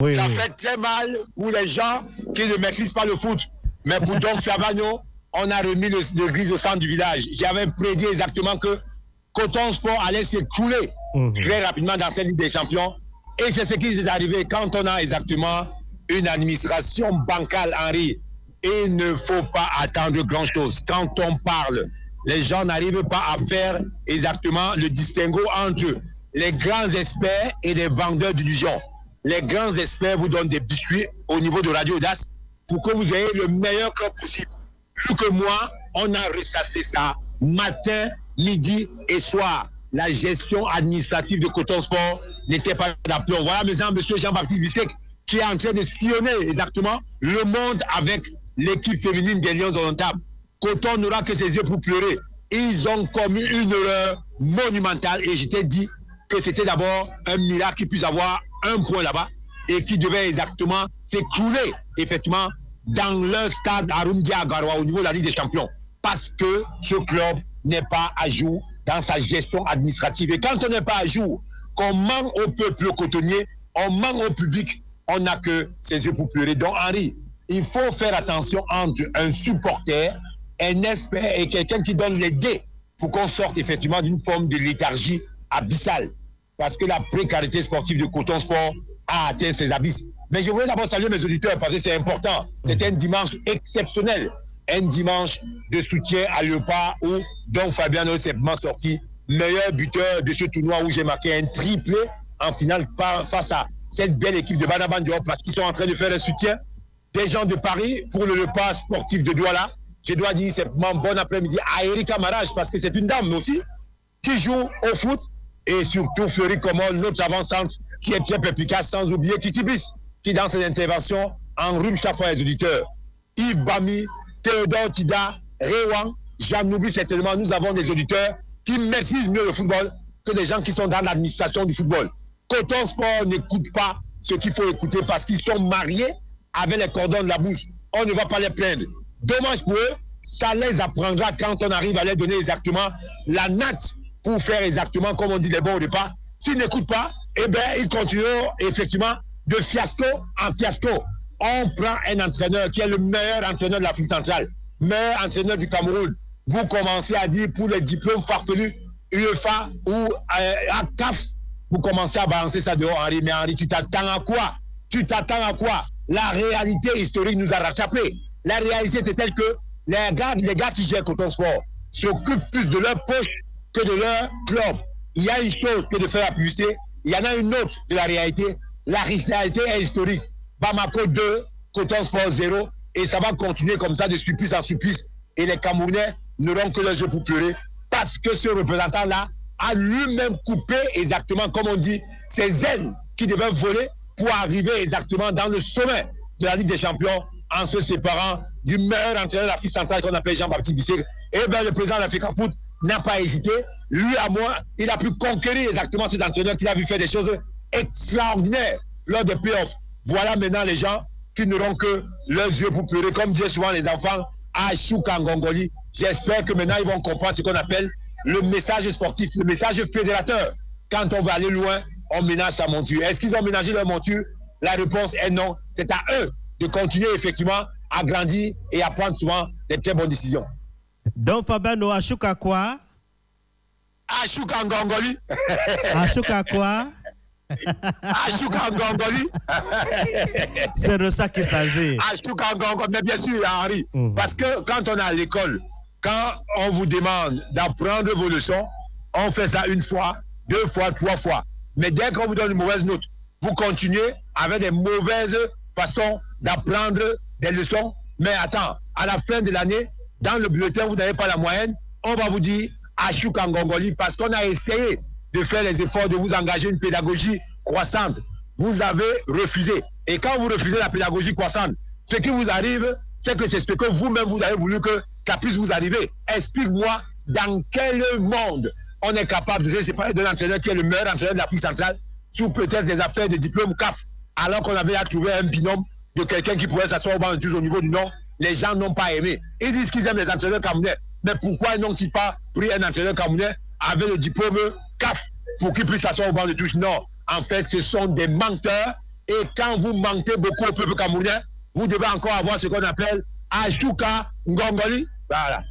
Oui, ça fait très mal pour les gens qui ne maîtrisent pas le foot. Mais pour Don Fiabagno, on a remis le gris au centre du village. J'avais prédit exactement que Coton Sport allait s'écrouler très rapidement dans cette Ligue des Champions. Et c'est ce qui est arrivé quand on a exactement une administration bancale, Henri. Il ne faut pas attendre grand-chose. Quand on parle, les gens n'arrivent pas à faire exactement le distinguo entre les grands experts et les vendeurs d'illusions. Les grands experts vous donnent des biscuits au niveau de Radio Audace pour que vous ayez le meilleur club possible. Plus que moi, on a restaté ça matin, midi et soir. La gestion administrative de Coton Sport n'était pas d'aplomb. Voilà maintenant M. Jean-Baptiste Bistek qui est en train de sillonner exactement le monde avec l'équipe féminine des Lions indomptables. Coton n'aura que ses yeux pour pleurer. Ils ont commis une erreur monumentale et je t'ai dit que c'était d'abord un miracle qu'ils puissent avoir un point là-bas et qui devait exactement s'écrouler effectivement dans leur stade à Rumdia-Garoua au niveau de la Ligue des Champions parce que ce club n'est pas à jour dans sa gestion administrative. Et quand on n'est pas à jour, qu'on ment au peuple cotonnier, on ment au public, on n'a que ses yeux pour pleurer. Donc Henri, il faut faire attention entre un supporter, un expert et quelqu'un qui donne les dés pour qu'on sorte effectivement d'une forme de léthargie abyssale. Parce que la précarité sportive de Coton Sport a atteint ses abysses. Mais je voulais d'abord saluer mes auditeurs parce que c'est important. C'est un dimanche exceptionnel. Un dimanche de soutien à l'EPA où Don Fabiano est simplement sorti meilleur buteur de ce tournoi où j'ai marqué un triplé en finale face à cette belle équipe de Banaban Diop parce qu'ils sont en train de faire un soutien des gens de Paris pour le repas sportif de Douala. Je dois dire simplement bon après-midi à Erika Marage parce que c'est une dame aussi qui joue au foot et surtout Fleury Comol, notre avant-centre qui est très perspicace, sans oublier Kiki Bis qui dans ses interventions enrhume chaque fois les auditeurs. Yves Bami, Théodore Tida, Réwan, j'en certainement, nous avons des auditeurs qui maîtrisent mieux le football que des gens qui sont dans l'administration du football. Coton Sport n'écoute pas ce qu'il faut écouter parce qu'ils sont mariés avec les cordons de la bouche. On ne va pas les plaindre. Dommage pour eux, ça les apprendra quand on arrive à leur donner exactement la natte pour faire exactement comme on dit les bons au départ. S'ils n'écoutent pas, eh bien, ils continueront effectivement de fiasco en fiasco. On prend un entraîneur qui est le meilleur entraîneur de l'Afrique centrale, meilleur entraîneur du Cameroun. Vous commencez à dire pour les diplômes farfelus, UEFA ou CAF, vous commencez à balancer ça dehors, Henri. Mais Henri, tu t'attends à quoi? Tu t'attends à quoi? La réalité historique nous a rattrapés. La réalité était telle que les gars qui gèrent Coton Sport s'occupent plus de leur poche que de leur club. Il y a une chose que de faire la publicité, il y en a une autre de la réalité. La réalité est historique. Bamako 2, Coton Sport 0, et ça va continuer comme ça de supplice en supplice. Et les Camerounais n'auront que leurs yeux pour pleurer parce que ce représentant-là a lui-même coupé exactement, comme on dit, ses ailes qui devaient voler pour arriver exactement dans le sommet de la Ligue des Champions en se séparant du meilleur entraîneur de l'Afrique centrale qu'on appelle Jean-Baptiste Bistek. Et bien le président de l'Afrique Foot n'a pas hésité. Lui à moi, il a pu conquérir exactement cet entraîneur qui a vu faire des choses extraordinaires lors des playoffs. Voilà maintenant les gens qui n'auront que leurs yeux pour pleurer, comme disent souvent les enfants, à Choukangongoli. J'espère que maintenant ils vont comprendre ce qu'on appelle le message sportif, le message fédérateur. Quand on va aller loin, on ménage sa monture. Est-ce qu'ils ont ménagé leur monture? La réponse est non. C'est à eux de continuer effectivement à grandir et à prendre souvent des très bonnes décisions. Donc Fabiano, à Chouka quoi? À Choukangongoli. À Chouka quoi? C'est de ça qu'il s'agit. Mais bien sûr, Henri, parce que quand on est à l'école, quand on vous demande d'apprendre vos leçons, on fait ça une fois, deux fois, trois fois. Mais dès qu'on vous donne une mauvaise note, vous continuez avec des mauvaises façons d'apprendre des leçons. Mais attends, à la fin de l'année, dans le bulletin, vous n'avez pas la moyenne, on va vous dire Achukangongoli parce qu'on a essayé de faire les efforts de vous engager une pédagogie croissante. Vous avez refusé. Et quand vous refusez la pédagogie croissante, ce qui vous arrive, c'est que c'est ce que vous-même vous avez voulu que ça puisse vous arriver. Explique-moi dans quel monde on est capable de séparer d'un entraîneur qui est le meilleur entraîneur de l'Afrique centrale sous peut-être des affaires de diplôme CAF, alors qu'on avait à trouver un binôme de quelqu'un qui pouvait s'asseoir au banc de touche au niveau du Nord. Les gens n'ont pas aimé. Ils disent qu'ils aiment les entraîneurs camerounais. Mais pourquoi n'ont-ils pas pris un entraîneur camerounais avec le diplôme CAF pour qu'il puisse s'asseoir au banc de touche? Non. En fait, ce sont des menteurs Et quand vous mentez beaucoup au peuple camerounais, vous devez encore avoir ce qu'on appelle Ashuka Ngongoli. Voilà.